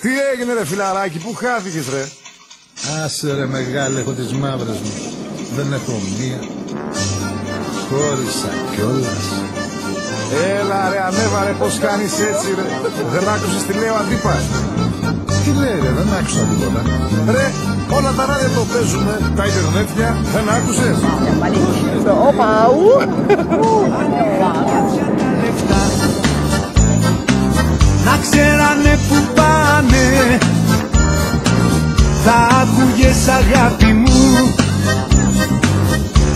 Τι έγινε ρε φιλαράκι, πού χάθηκες ρε? Άσε ρε μεγάλε, έχω τις μαύρες μου. Δεν έχω μία. Χώρισα κιόλας. Έλα ρε ανέβα ρε, πως κάνεις έτσι ρε? Δεν άκουσες τι λέει ο Αντίπας? Τι λέει ρε, δεν άκουσα τίποτα. Ρε, όλα τα ράδια το παίζουμε, τα ιντερνέτια, δεν άκουσες? Όπα, ου! Να ξέρανε που πάνε, θα άκουγες αγάπη μου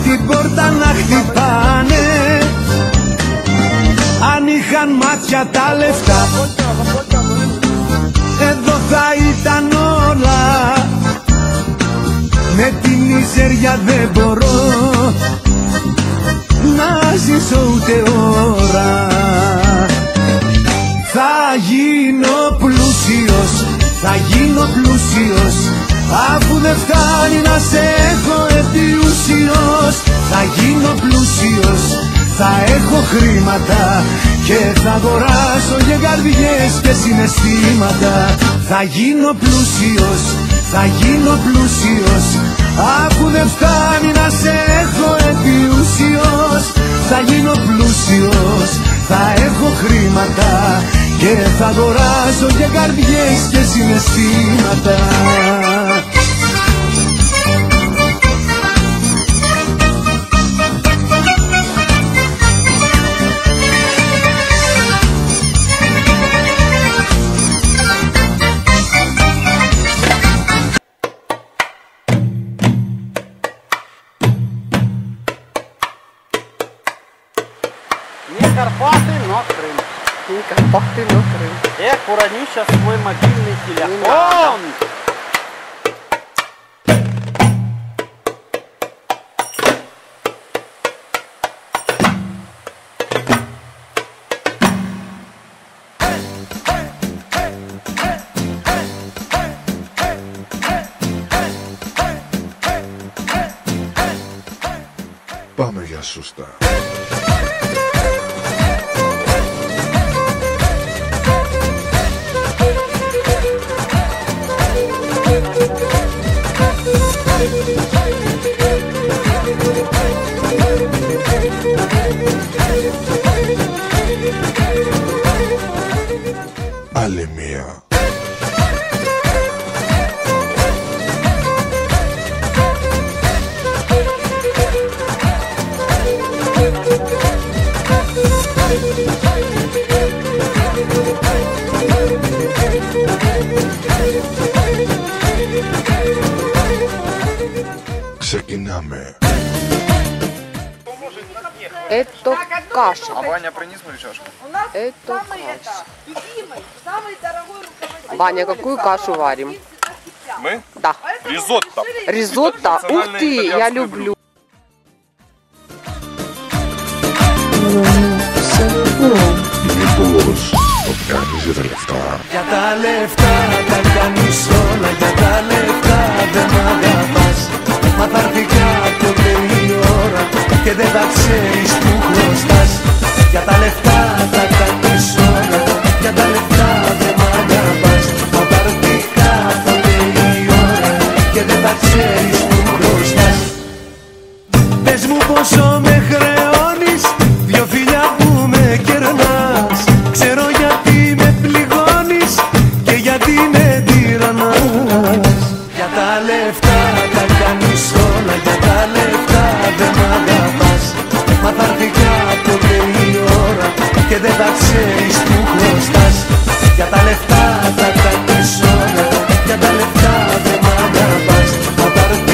την πόρτα να χτυπάνε. Αν είχαν μάτια τα λεφτά, εδώ θα ήταν όλα. Με την μιζέρια δεν μπορώ να ζήσω ούτε ώρα. Θα γίνω πλούσιος, θα γίνω πλούσιος, αφού δεν φτάνει να σε έχω επιούσιος. Θα γίνω πλούσιος, θα έχω χρήματα και θα αγοράσω και καρδιές και συναισθήματα. Θα γίνω πλούσιος, θα γίνω πλούσιος, αφού δεν φτάνει να σε έχω επιούσιος. Θα γίνω πλούσιος, θα έχω χρήματα και θα αγοράσω και καρδιές και συναισθήματα. Карпаты, но Крым. Не Карпаты, но Крым. Эх, урони сейчас свой мобильный телефон. Πάμε για σωστά. Άλλη μία. Ξεκινάμε. Это каша. А Ваня, принес мою чашку. Это каша. Ваня, какую кашу варим? Мы? Да. Ризотто. Ризотто? Ух ты, я люблю. Μήπως το κάνεις για τα λεφτά? Για τα λεφτά τα κάνεις όλα, για τα λεφτά δεν μ' αγαπάς. Μα θα έρθει κάποτε η ώρα και δεν θα ξέρεις που χρωστάς. Για τα λεφτά τα κάνεις όλα, για τα λεφτά δεν μ' αγαπάς. Μα θα έρθει κάποτε η ώρα και δεν θα ξέρεις που χρωστάς. Πες μου πόσο με χρεώνεις, δυο φιλιά που με κερνάς. Ξέρω γιατί με πληγώνεις και γιατί με τυραννάς. Για τα λεφτά τα κάνεις όλα, για τα λεφτά δεν μ' αγαπάς. Μα θα έρθει κάποτε η ώρα και δεν θα ξέρεις που χρωστάς. Για τα λεφτά τα κάνεις όλα, για τα λεφτά δεν μ' αγαπάς. Μα θα έρθει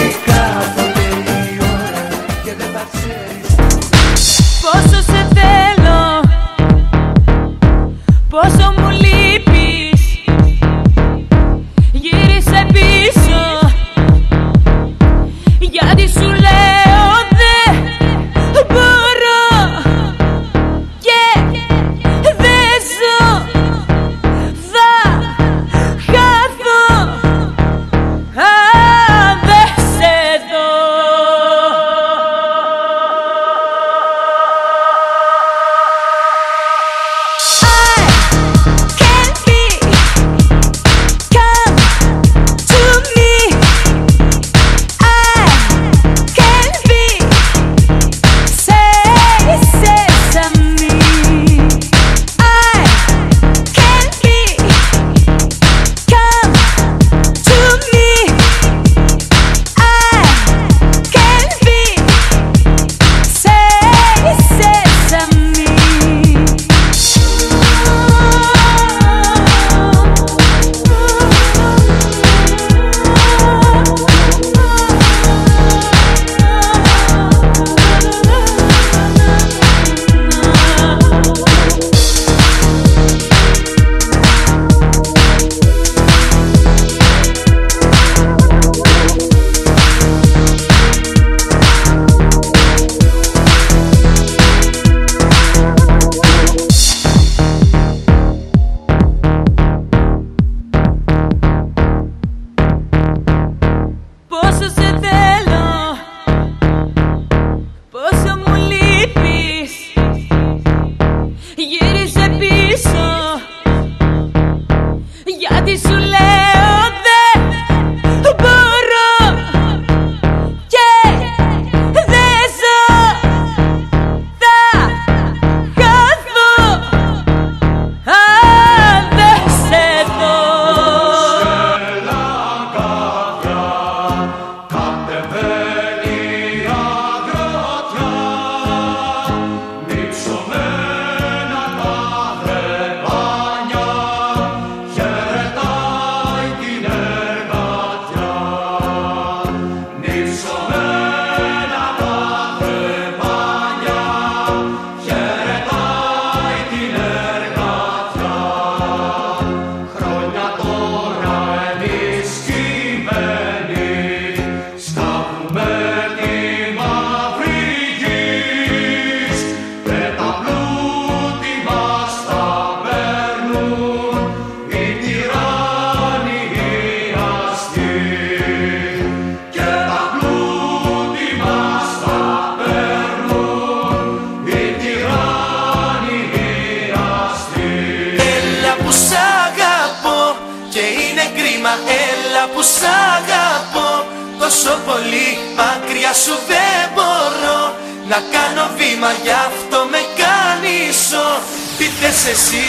που σ' αγαπώ τόσο πολύ, μακριά σου δεν μπορώ να κάνω βήμα, γι' αυτό με κάνεις ό,τι θες εσύ.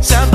Σαν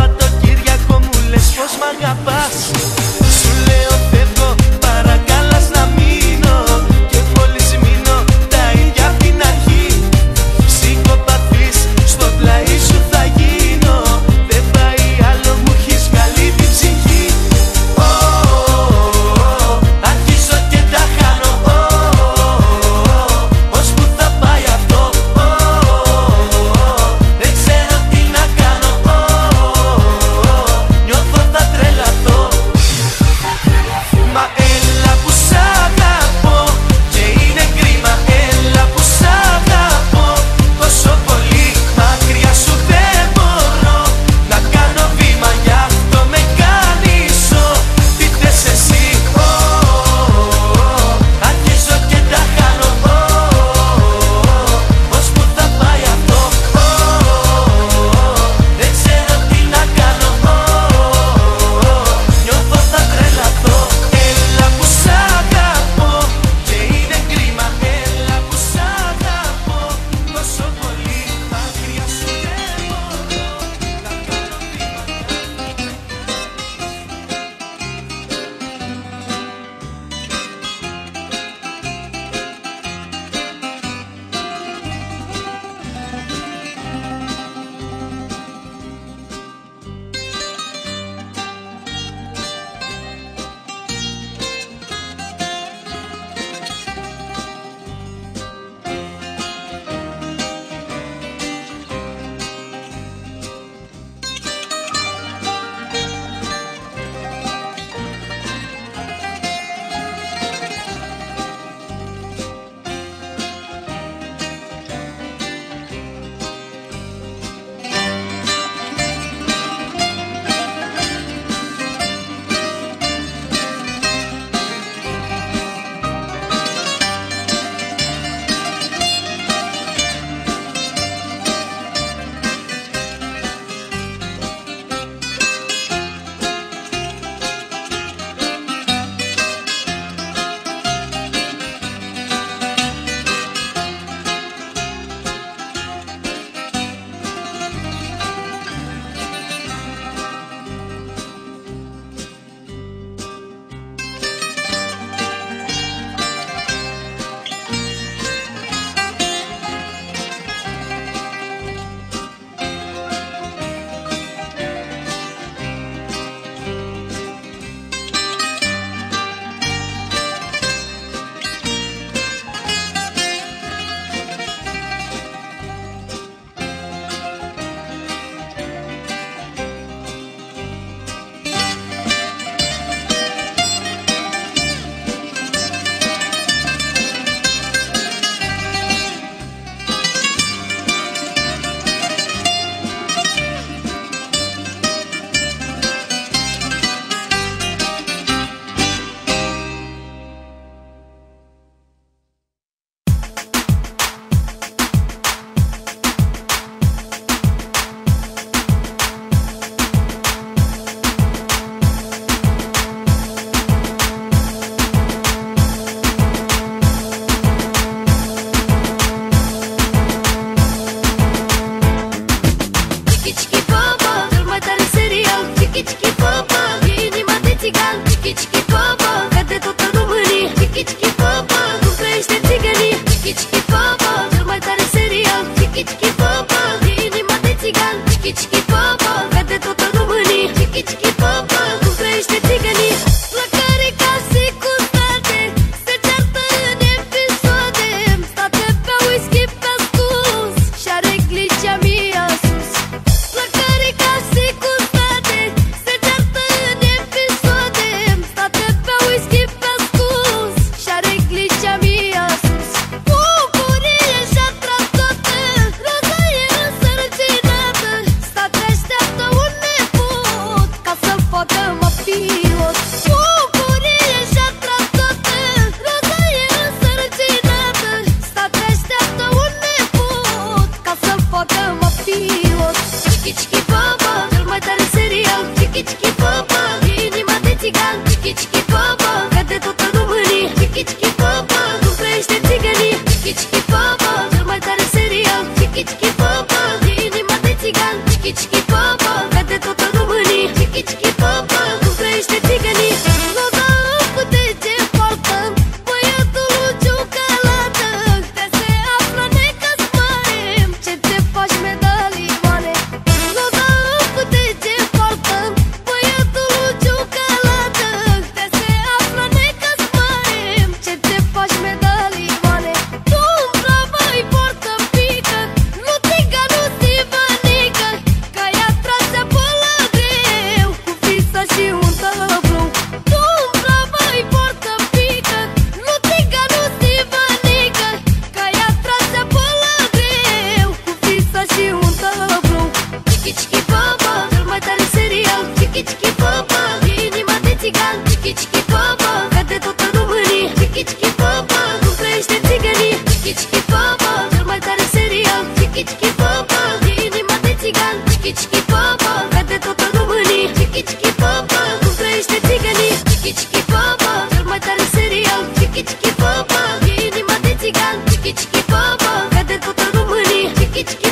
și un tablou. Chichi chichi papa, cel mai tare serial. Chichi chichi papa, inima de țigan. Chichi chichi papa, cade toată România. Chichi chichi papa, cum trăiește țigănia. Chichi chichi papa, cel mai tare serial. Chichi chichi papa, inima de țigan. Chichi chichi papa, cade toată România. Chichi chichi papa, cum trăiește țigănia. Chichi chichi papa, cel mai tare serial. Chichi chichi papa, inima de țigan. Chichi chichi papa, cade toată România. Chichi chichi